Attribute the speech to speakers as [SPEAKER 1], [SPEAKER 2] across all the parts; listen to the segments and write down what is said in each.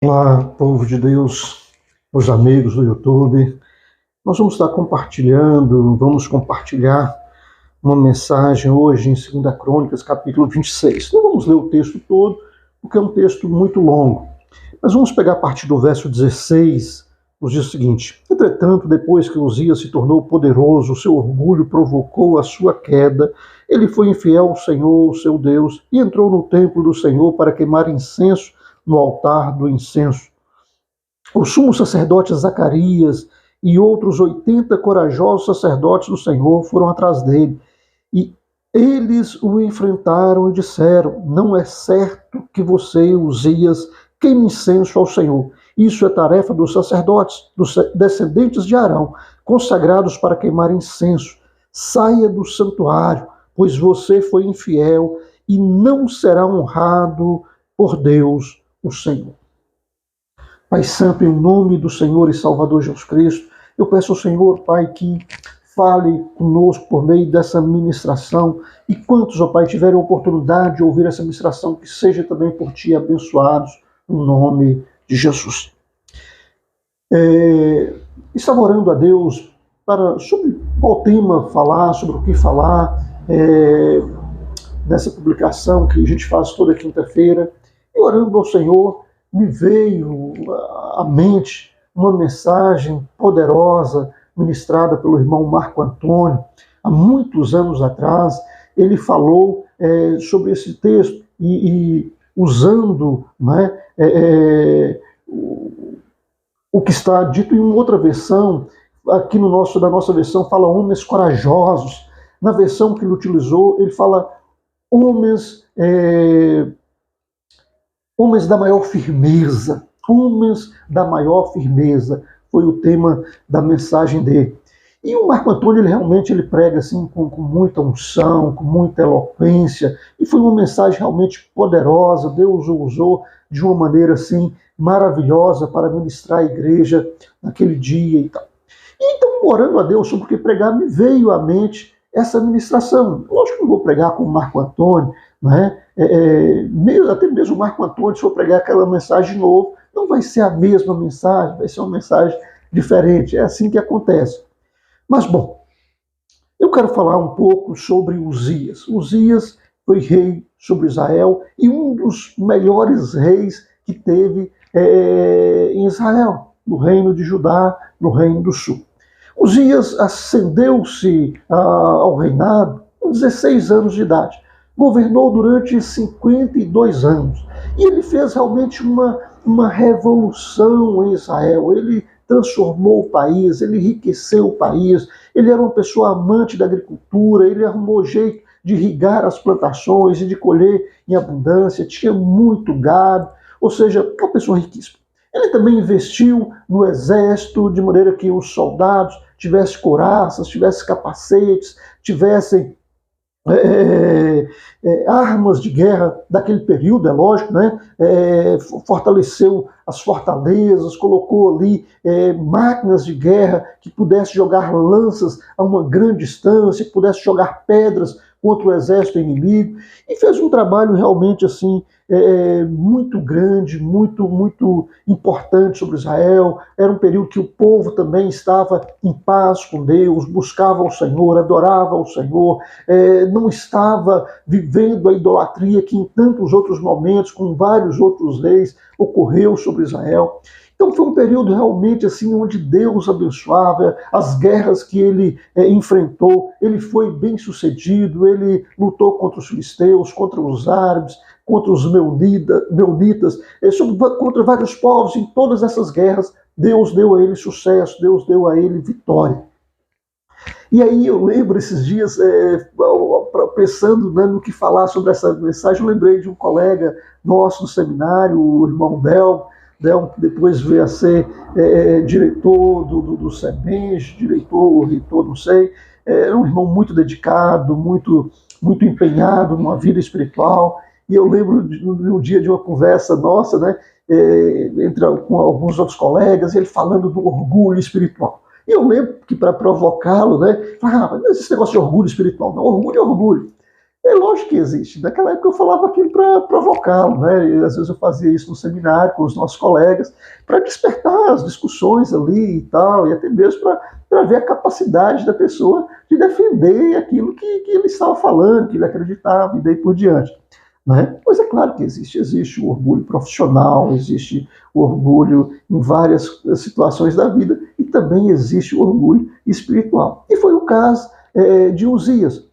[SPEAKER 1] Olá, povo de Deus, meus amigos do YouTube. Nós vamos estar vamos compartilhar uma mensagem hoje em 2 Crônicas, capítulo 26. Não vamos ler o texto todo, porque é um texto muito longo. Mas vamos pegar a partir do verso 16, nos diz o seguinte: Entretanto, depois que Uzias se tornou poderoso, o seu orgulho provocou a sua queda. Ele foi infiel ao Senhor, seu Deus, e entrou no templo do Senhor para queimar incenso no altar do incenso. O sumo sacerdote Zacarias e outros 80 corajosos sacerdotes do Senhor foram atrás dele. E eles o enfrentaram e disseram: Não é certo que você, Uzias, queime incenso ao Senhor. Isso é tarefa dos sacerdotes, dos descendentes de Arão, consagrados para queimar incenso. Saia do santuário, pois você foi infiel e não será honrado por Deus, o Senhor. Pai Santo, em nome do Senhor e Salvador Jesus Cristo, eu peço ao Senhor, Pai, que fale conosco por meio dessa ministração, e quantos, ó Pai, tiverem a oportunidade de ouvir essa ministração, que seja também por Ti abençoados, no nome de Jesus. Estava orando a Deus sobre qual tema falar, sobre o que falar, nessa publicação que a gente faz toda quinta-feira, e orando ao Senhor, me veio à mente uma mensagem poderosa ministrada pelo irmão Marco Antônio. Há muitos anos atrás, ele falou sobre esse texto e usando, né, o que está dito em uma outra versão. Aqui da nossa versão fala homens corajosos. Na versão que ele utilizou, ele fala homens da maior firmeza. Homens da maior firmeza foi o tema da mensagem dele. E o Marco Antônio, ele prega assim com muita unção, com muita eloquência, e foi uma mensagem realmente poderosa. Deus o usou de uma maneira assim maravilhosa para ministrar a igreja naquele dia e tal. E então, orando a Deus sobre o que pregar, me veio à mente essa ministração. Lógico que não vou pregar com o Marco Antônio, né? Até mesmo o Marco Antônio, se eu pregar aquela mensagem de novo, não vai ser a mesma mensagem, vai ser uma mensagem diferente. É assim que acontece. Mas, bom, eu quero falar um pouco sobre Uzias. Uzias foi rei sobre Israel e um dos melhores reis que teve em Israel, no reino de Judá, no reino do sul. Uzias ascendeu-se ao reinado com 16 anos de idade. Governou durante 52 anos. E ele fez realmente uma revolução em Israel. Ele transformou o país, ele enriqueceu o país. Ele era uma pessoa amante da agricultura, ele arrumou jeito de irrigar as plantações e de colher em abundância. Tinha muito gado, ou seja, uma pessoa riquíssima. Ele também investiu no exército, de maneira que os soldados tivessem couraças, tivessem capacetes, tivessem armas de guerra daquele período, é lógico, né? Fortaleceu as fortalezas, colocou ali máquinas de guerra que pudessem jogar lanças a uma grande distância, que pudessem jogar pedras contra o exército inimigo, e fez um trabalho realmente assim muito grande, muito importante sobre Israel. Era um período que o povo também estava em paz com Deus, buscava o Senhor, adorava o Senhor, não estava vivendo a idolatria que em tantos outros momentos, com vários outros reis, ocorreu sobre Israel. Então foi um período realmente assim onde Deus abençoava. As guerras que ele enfrentou, ele foi bem sucedido. Ele lutou contra os filisteus, contra os árabes, contra os meunitas, contra vários povos. Em todas essas guerras, Deus deu a ele sucesso, Deus deu a ele vitória. E aí eu lembro esses dias, pensando, né, no que falar sobre essa mensagem, eu lembrei de um colega nosso no seminário, o irmão Del, que depois veio a ser diretor do SEBENJ, diretor, reitor, não sei. Era um irmão muito dedicado, muito empenhado numa vida espiritual. E eu lembro de um dia de uma conversa nossa, né, com alguns outros colegas, ele falando do orgulho espiritual. E eu lembro que, para provocá-lo, né, mas esse negócio de orgulho espiritual, não, orgulho é orgulho. É lógico que existe. Naquela época eu falava aquilo para provocá-lo, né? E, às vezes eu fazia isso no seminário com os nossos colegas, para despertar as discussões ali e tal, e até mesmo para ver a capacidade da pessoa de defender aquilo que ele estava falando, que ele acreditava, e daí por diante. Né? Pois é claro que existe o orgulho profissional, existe o orgulho em várias situações da vida, e também existe o orgulho espiritual. E foi o caso de Uzias.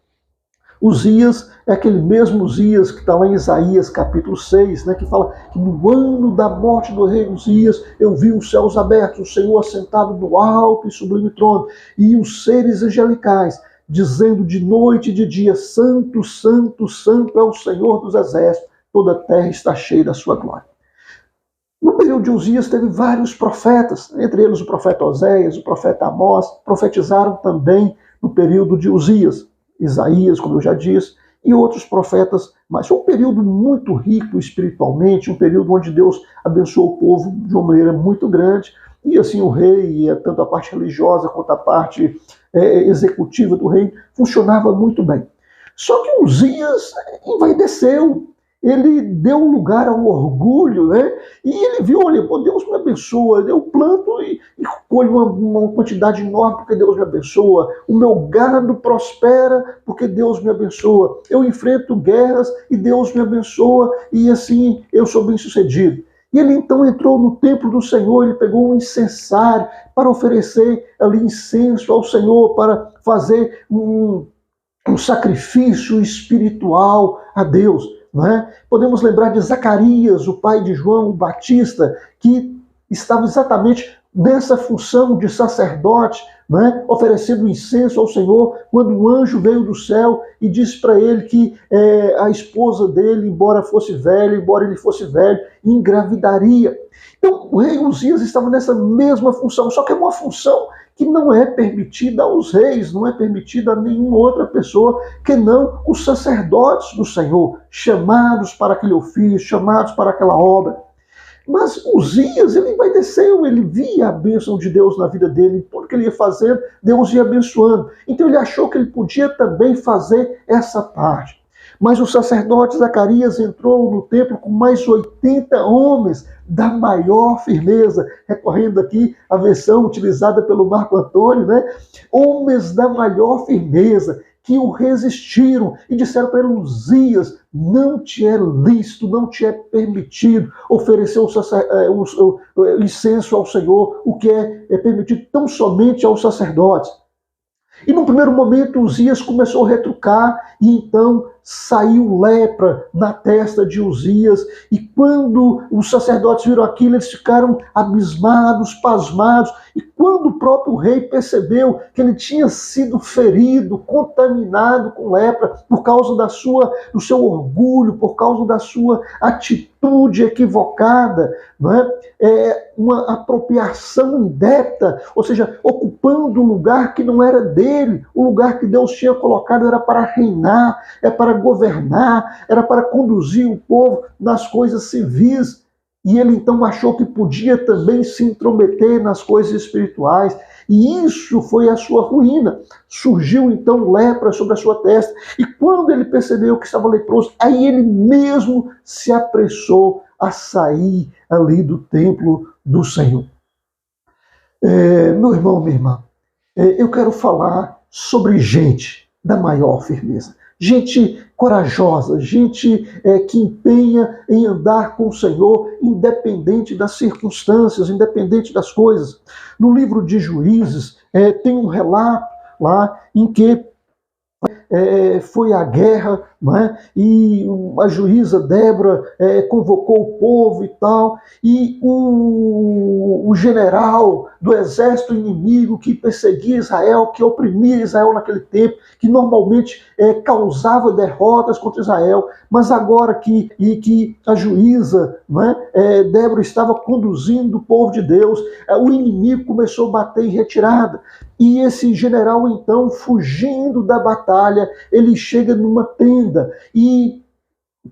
[SPEAKER 1] Uzias é aquele mesmo Uzias que está lá em Isaías capítulo 6, né, que fala que no ano da morte do rei Uzias eu vi os céus abertos, o Senhor assentado no alto e sublime trono, e os seres angelicais, dizendo de noite e de dia, Santo, Santo, Santo é o Senhor dos exércitos, toda a terra está cheia da sua glória. No período de Uzias teve vários profetas, entre eles o profeta Oséias, o profeta Amós, profetizaram também no período de Uzias. Isaías, como eu já disse, e outros profetas, mas foi um período muito rico espiritualmente, um período onde Deus abençoou o povo de uma maneira muito grande, e assim o rei, tanto a parte religiosa quanto a parte executiva do reino, funcionava muito bem. Só que Uzias envaideceu, ele deu lugar ao orgulho, né? E ele viu, olha, pô, Deus me abençoa, eu planto e colho uma quantidade enorme porque Deus me abençoa, o meu gado prospera porque Deus me abençoa, eu enfrento guerras e Deus me abençoa e assim eu sou bem sucedido. E ele então entrou no templo do Senhor, ele pegou um incensário para oferecer ali incenso ao Senhor, para fazer um sacrifício espiritual a Deus. Não é? Podemos lembrar de Zacarias, o pai de João Batista, que estava exatamente nessa função de sacerdote, não é? Oferecendo incenso ao Senhor, quando um anjo veio do céu e disse para ele que a esposa dele, embora ele fosse velho, engravidaria. Então o rei Uzias estava nessa mesma função, só que é uma função que não é permitida aos reis, não é permitida a nenhuma outra pessoa que não os sacerdotes do Senhor, chamados para aquele ofício, chamados para aquela obra. Mas Uzias, ele envaideceu, ele via a bênção de Deus na vida dele, tudo que ele ia fazendo, Deus ia abençoando. Então ele achou que ele podia também fazer essa parte. Mas o sacerdote Zacarias entrou no templo com mais 80 homens da maior firmeza, recorrendo aqui à versão utilizada pelo Marco Antônio, né? Homens da maior firmeza, que o resistiram e disseram para ele, Uzias, não te é lícito, não te é permitido oferecer o incenso ao Senhor, o que é permitido tão somente aos sacerdotes. E no primeiro momento Uzias começou a retrucar e então saiu lepra na testa de Uzias. E quando os sacerdotes viram aquilo, eles ficaram abismados, pasmados. E quando o próprio rei percebeu que ele tinha sido ferido, contaminado com lepra por causa do seu orgulho, por causa da sua atitude equivocada, não é? Uma apropriação indébita, ou seja, ocupando um lugar que não era dele, o lugar que Deus tinha colocado era para reinar, é para governar, era para conduzir o povo nas coisas civis. E ele então achou que podia também se intrometer nas coisas espirituais. E isso foi a sua ruína. Surgiu então lepra sobre a sua testa. E quando ele percebeu que estava leproso, aí ele mesmo se apressou a sair ali do templo do Senhor. Meu irmão, minha irmã, eu quero falar sobre gente da maior firmeza. Gente corajosa, gente que empenha em andar com o Senhor, independente das circunstâncias, independente das coisas. No livro de Juízes, tem um relato lá em que foi à guerra, não é? E a juíza Débora convocou o povo e tal, e o general do exército inimigo que perseguia Israel, que oprimia Israel naquele tempo, que normalmente causava derrotas contra Israel, mas agora que a juíza, não é? Débora estava conduzindo o povo de Deus, o inimigo começou a bater em retirada, e esse general então, fugindo da batalha, ele chega numa tenda e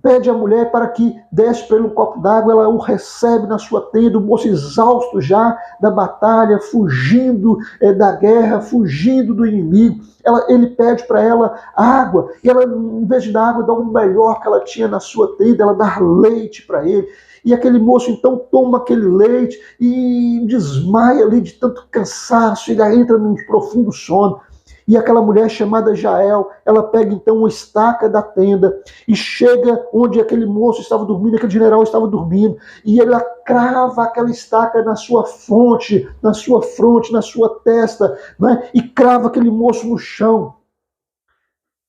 [SPEAKER 1] pede à mulher para que desse para ele um copo d'água, ela o recebe na sua tenda, o moço exausto já da batalha, fugindo da guerra, fugindo do inimigo. Ele pede para ela água, e ela, em vez de dar água, dá o melhor que ela tinha na sua tenda, ela dá leite para ele. E aquele moço então toma aquele leite e desmaia ali de tanto cansaço, ele entra num profundo sono. E aquela mulher chamada Jael, ela pega então uma estaca da tenda e chega onde aquele moço estava dormindo, aquele general estava dormindo, e ela crava aquela estaca na sua fronte, na sua testa, né? E crava aquele moço no chão.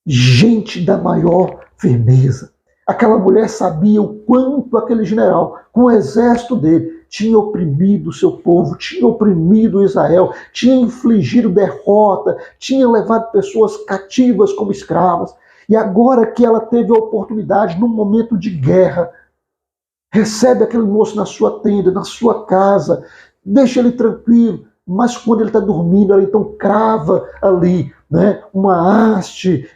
[SPEAKER 1] Gente da maior firmeza. Aquela mulher sabia o quanto aquele general, com o exército dele, tinha oprimido o seu povo, tinha oprimido Israel, tinha infligido derrota, tinha levado pessoas cativas como escravas. E agora que ela teve a oportunidade, num momento de guerra, recebe aquele moço na sua tenda, na sua casa, deixa ele tranquilo, mas quando ele está dormindo, ela então crava ali, né, uma haste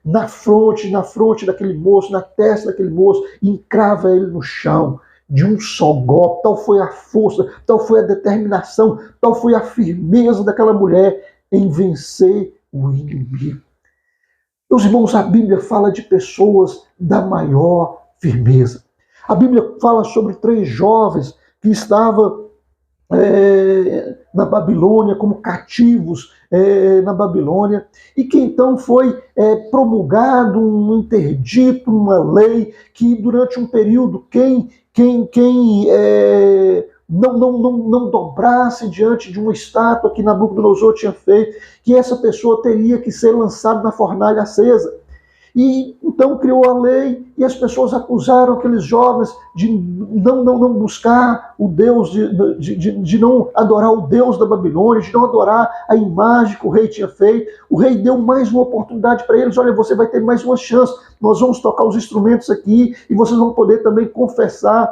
[SPEAKER 1] na fronte daquele moço, na testa daquele moço, e encrava ele no chão de um só golpe. Tal foi a força, tal foi a determinação, tal foi a firmeza daquela mulher em vencer o inimigo. Meus irmãos, a Bíblia fala de pessoas da maior firmeza. A Bíblia fala sobre 3 jovens que estavam na Babilônia, como cativos na Babilônia, e que então foi promulgado um interdito, uma lei, que durante um período quem não dobrasse diante de uma estátua que Nabucodonosor tinha feito, que essa pessoa teria que ser lançada na fornalha acesa. E então criou a lei, e as pessoas acusaram aqueles jovens de não buscar o Deus, de não adorar o Deus da Babilônia, de não adorar a imagem que o rei tinha feito. O rei deu mais uma oportunidade para eles: olha, você vai ter mais uma chance, nós vamos tocar os instrumentos aqui, e vocês vão poder também confessar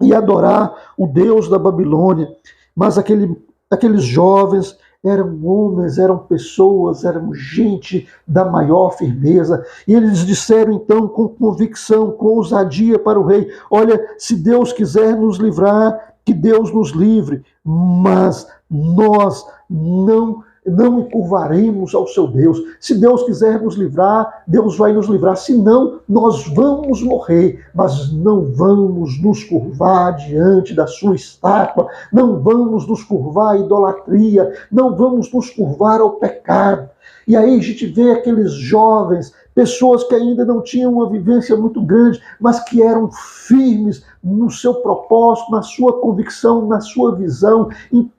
[SPEAKER 1] e adorar o Deus da Babilônia. Mas aqueles jovens eram homens, eram pessoas, eram gente da maior firmeza. E eles disseram então com convicção, com ousadia para o rei: olha, se Deus quiser nos livrar, que Deus nos livre, mas nós não encurvaremos ao seu Deus. Se Deus quiser nos livrar, Deus vai nos livrar. Se não, nós vamos morrer, mas não vamos nos curvar diante da sua estátua, não vamos nos curvar à idolatria, não vamos nos curvar ao pecado. E aí a gente vê aqueles jovens, pessoas que ainda não tinham uma vivência muito grande, mas que eram firmes no seu propósito, na sua convicção, na sua visão, em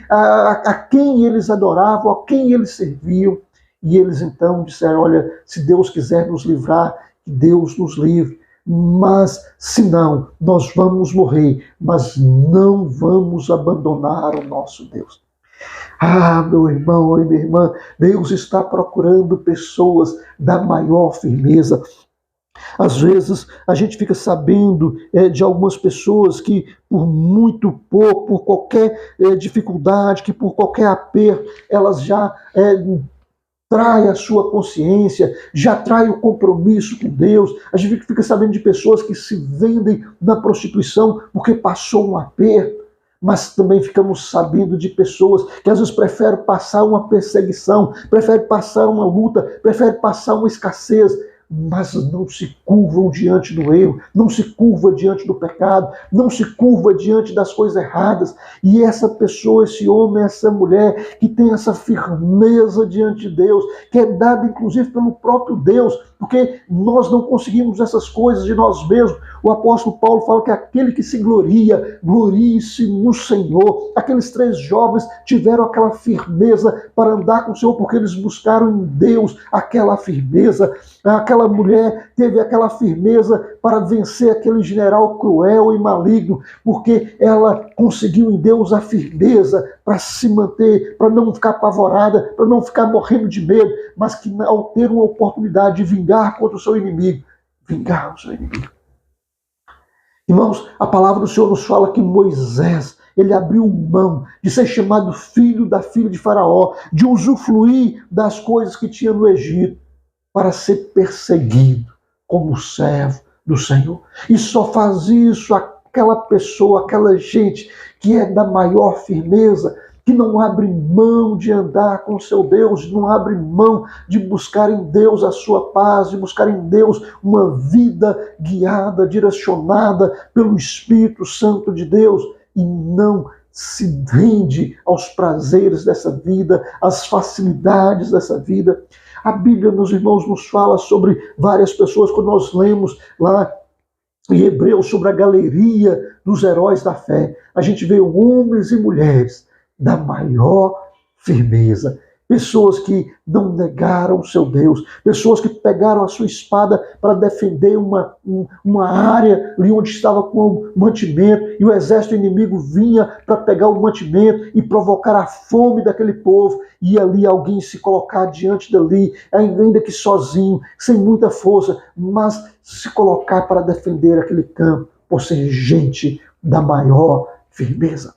[SPEAKER 1] a quem eles adoravam, a quem eles serviam. E eles então disseram: olha, se Deus quiser nos livrar, que Deus nos livre. Mas, se não, nós vamos morrer, mas não vamos abandonar o nosso Deus. Ah, meu irmão e minha irmã, Deus está procurando pessoas da maior firmeza. Às vezes a gente fica sabendo de algumas pessoas que por muito pouco, por qualquer dificuldade, que por qualquer aperto, elas já trai a sua consciência, já trai o compromisso com Deus. A gente fica sabendo de pessoas que se vendem na prostituição porque passou um aperto. Mas também ficamos sabendo de pessoas que às vezes preferem passar uma perseguição, preferem passar uma luta, preferem passar uma escassez, mas não se curvam diante do erro, não se curva diante do pecado, não se curva diante das coisas erradas. E essa pessoa, esse homem, essa mulher que tem essa firmeza diante de Deus, que é dada inclusive pelo próprio Deus, porque nós não conseguimos essas coisas de nós mesmos. O apóstolo Paulo fala que aquele que se gloria, glorie-se no Senhor. Aqueles 3 jovens tiveram aquela firmeza para andar com o Senhor, porque eles buscaram em Deus aquela firmeza. Aquela mulher teve aquela firmeza para vencer aquele general cruel e maligno, porque ela conseguiu em Deus a firmeza para se manter, para não ficar apavorada, para não ficar morrendo de medo, mas que ao ter uma oportunidade de vingar contra o seu inimigo, vingar o seu inimigo. Irmãos, a palavra do Senhor nos fala que Moisés, ele abriu mão de ser chamado filho da filha de Faraó, de usufruir das coisas que tinha no Egito, para ser perseguido como servo do Senhor. E só faz isso aquela pessoa, aquela gente que é da maior firmeza, que não abre mão de andar com o seu Deus, não abre mão de buscar em Deus a sua paz, de buscar em Deus uma vida guiada, direcionada pelo Espírito Santo de Deus, e não se rende aos prazeres dessa vida, às facilidades dessa vida. A Bíblia, meus irmãos, nos fala sobre várias pessoas, quando nós lemos lá em Hebreus sobre a galeria dos heróis da fé, a gente vê homens e mulheres da maior firmeza. Pessoas que não negaram o seu Deus, pessoas que pegaram a sua espada para defender uma área ali onde estava com o mantimento, e o exército inimigo vinha para pegar o mantimento e provocar a fome daquele povo, e ali alguém se colocar diante dali, ainda que sozinho, sem muita força, mas se colocar para defender aquele campo, por ser gente da maior firmeza.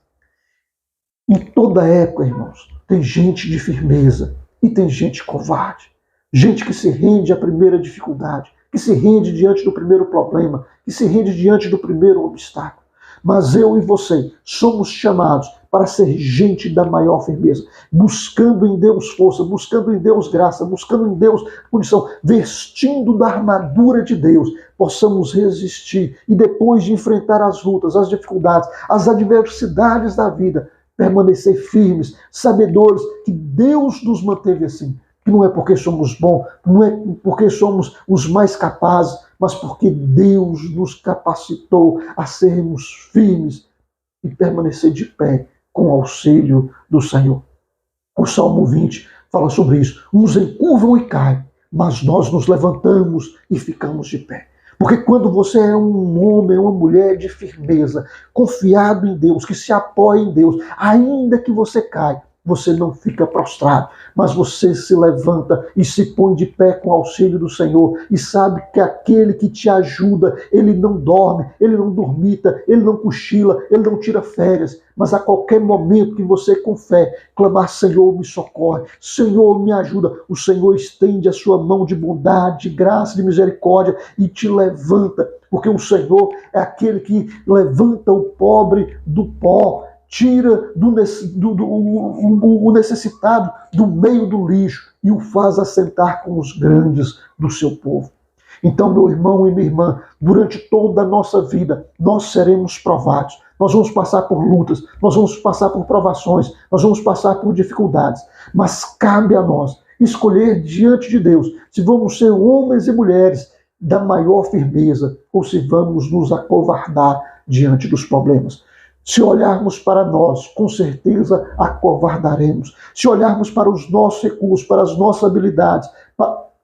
[SPEAKER 1] Em toda época, irmãos, tem gente de firmeza e tem gente covarde. Gente que se rende à primeira dificuldade, que se rende diante do primeiro problema, que se rende diante do primeiro obstáculo. Mas eu e você somos chamados para ser gente da maior firmeza, buscando em Deus força, buscando em Deus graça, buscando em Deus condição, vestindo da armadura de Deus, possamos resistir e depois de enfrentar as lutas, as dificuldades, as adversidades da vida, permanecer firmes, sabedores que Deus nos manteve assim, que não é porque somos bons, não é porque somos os mais capazes, mas porque Deus nos capacitou a sermos firmes e permanecer de pé com o auxílio do Senhor. O Salmo 20 fala sobre isso. Uns encurvam e caem, mas nós nos levantamos e ficamos de pé. Porque quando você é um homem, uma mulher de firmeza, confiado em Deus, que se apoia em Deus, ainda que você caia, você não fica prostrado, mas você se levanta e se põe de pé com o auxílio do Senhor e sabe que aquele que te ajuda, ele não dorme, ele não dormita, ele não cochila, ele não tira férias, mas a qualquer momento que você com fé clamar, Senhor, me socorre, Senhor, me ajuda, o Senhor estende a sua mão de bondade, de graça, de misericórdia e te levanta, porque o Senhor é aquele que levanta o pobre do pó, tira o necessitado do meio do lixo e o faz assentar com os grandes do seu povo. Então, meu irmão e minha irmã, durante toda a nossa vida, nós seremos provados. Nós vamos passar por lutas, nós vamos passar por provações, nós vamos passar por dificuldades. Mas cabe a nós escolher diante de Deus se vamos ser homens e mulheres da maior firmeza ou se vamos nos acovardar diante dos problemas. Se olharmos para nós, com certeza acovardaremos. Se olharmos para os nossos recursos, para as nossas habilidades,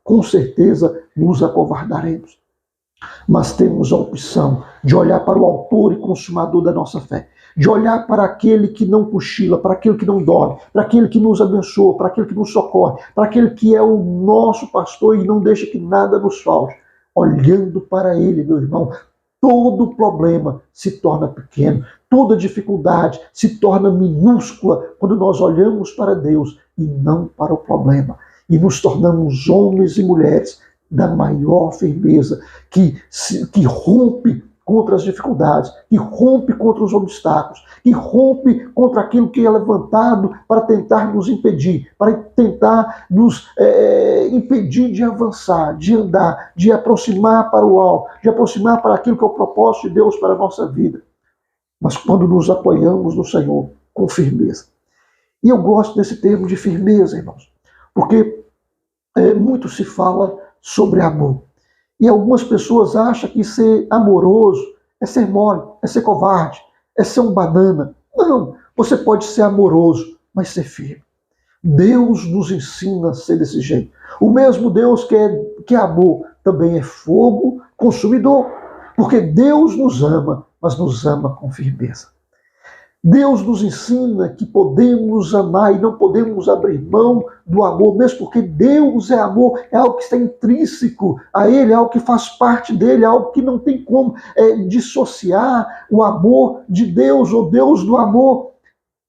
[SPEAKER 1] com certeza nos acovardaremos. Mas temos a opção de olhar para o autor e consumador da nossa fé, de olhar para aquele que não cochila, para aquele que não dorme, para aquele que nos abençoa, para aquele que nos socorre, para aquele que é o nosso pastor e não deixa que nada nos falte. Olhando para ele, meu irmão, todo problema se torna pequeno, toda dificuldade se torna minúscula quando nós olhamos para Deus e não para o problema. E nos tornamos homens e mulheres da maior firmeza, que rompe contra as dificuldades, que rompe contra os obstáculos, que rompe contra aquilo que é levantado para tentar nos impedir, para tentar nos impedir de avançar, de andar, de aproximar para o alto, de aproximar para aquilo que é o propósito de Deus para a nossa vida. Mas quando nos apoiamos no Senhor com firmeza. E eu gosto desse termo de firmeza, irmãos, porque muito se fala sobre amor. E algumas pessoas acham que ser amoroso é ser mole, é ser covarde, é ser um banana. Não, você pode ser amoroso, mas ser firme. Deus nos ensina a ser desse jeito. O mesmo Deus que é amor também é fogo consumidor, porque Deus nos ama, mas nos ama com firmeza. Deus nos ensina que podemos amar e não podemos abrir mão do amor, mesmo porque Deus é amor, é algo que está intrínseco a Ele, é algo que faz parte dele, é algo que não tem como dissociar o amor de Deus ou Deus do amor.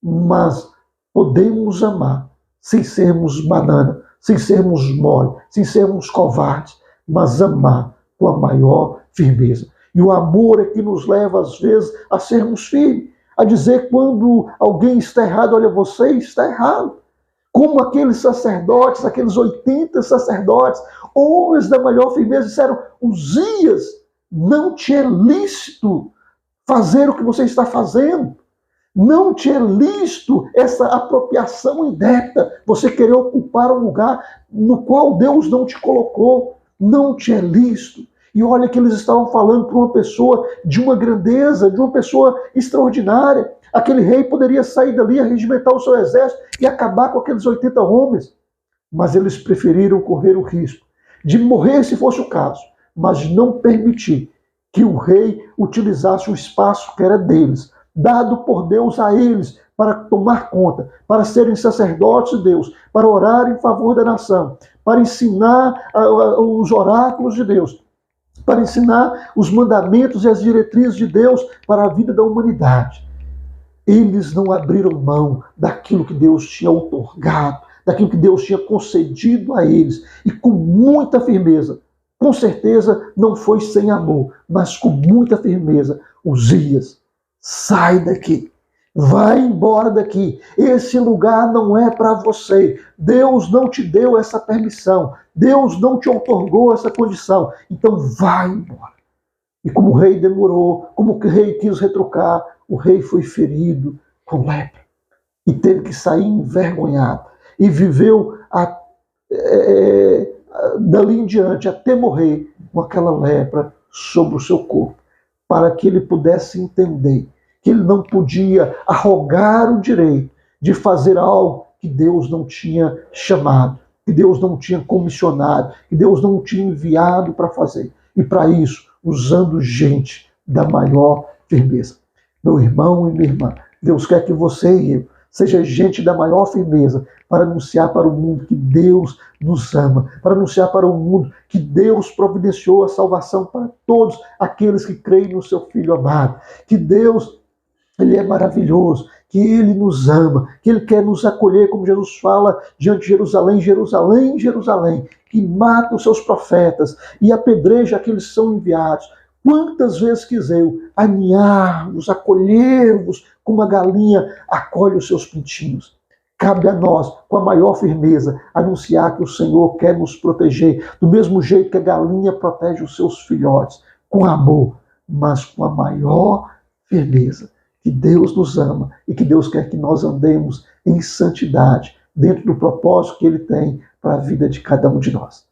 [SPEAKER 1] Mas podemos amar sem sermos banana, sem sermos mole, sem sermos covardes, mas amar com a maior firmeza. E o amor é que nos leva, às vezes, a sermos firmes, a dizer quando alguém está errado, olha, você está errado. Como aqueles sacerdotes, aqueles 80 sacerdotes, homens da maior firmeza, disseram: Uzias, não te é lícito fazer o que você está fazendo. Não te é lícito essa apropriação indébita, você querer ocupar um lugar no qual Deus não te colocou. Não te é lícito. E olha que eles estavam falando para uma pessoa de uma grandeza, de uma pessoa extraordinária. Aquele rei poderia sair dali, regimentar o seu exército e acabar com aqueles 80 homens. Mas eles preferiram correr o risco de morrer se fosse o caso, mas não permitir que o rei utilizasse o espaço que era deles, dado por Deus a eles, para tomar conta, para serem sacerdotes de Deus, para orar em favor da nação, para ensinar os oráculos de Deus, para ensinar os mandamentos e as diretrizes de Deus para a vida da humanidade. Eles não abriram mão daquilo que Deus tinha outorgado, daquilo que Deus tinha concedido a eles, e com muita firmeza. Com certeza não foi sem amor, mas com muita firmeza. Uzias, sai daqui, vai embora daqui, esse lugar não é para você, Deus não te deu essa permissão, Deus não te outorgou essa condição, então vai embora. E como o rei demorou, como o rei quis retrucar, o rei foi ferido com lepra e teve que sair envergonhado e viveu dali em diante até morrer com aquela lepra sobre o seu corpo, para que ele pudesse entender que ele não podia arrogar o direito de fazer algo que Deus não tinha chamado, que Deus não tinha comissionado, que Deus não tinha enviado para fazer. E para isso, usando gente da maior firmeza. Meu irmão e minha irmã, Deus quer que você e eu seja gente da maior firmeza para anunciar para o mundo que Deus nos ama, para anunciar para o mundo que Deus providenciou a salvação para todos aqueles que creem no seu Filho amado, que Deus, Ele é maravilhoso, que Ele nos ama, que Ele quer nos acolher, como Jesus fala diante de Jerusalém, Jerusalém, Jerusalém, que mata os seus profetas e apedreja aqueles que são enviados. Quantas vezes quis eu aninhar-vos, acolher-vos, como a galinha acolhe os seus pintinhos. Cabe a nós, com a maior firmeza, anunciar que o Senhor quer nos proteger, do mesmo jeito que a galinha protege os seus filhotes, com amor, mas com a maior firmeza. Que Deus nos ama e que Deus quer que nós andemos em santidade, dentro do propósito que Ele tem para a vida de cada um de nós.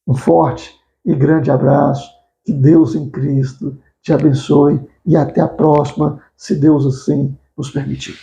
[SPEAKER 1] Um forte e grande abraço. Que Deus em Cristo te abençoe e até a próxima, se Deus assim nos permitir.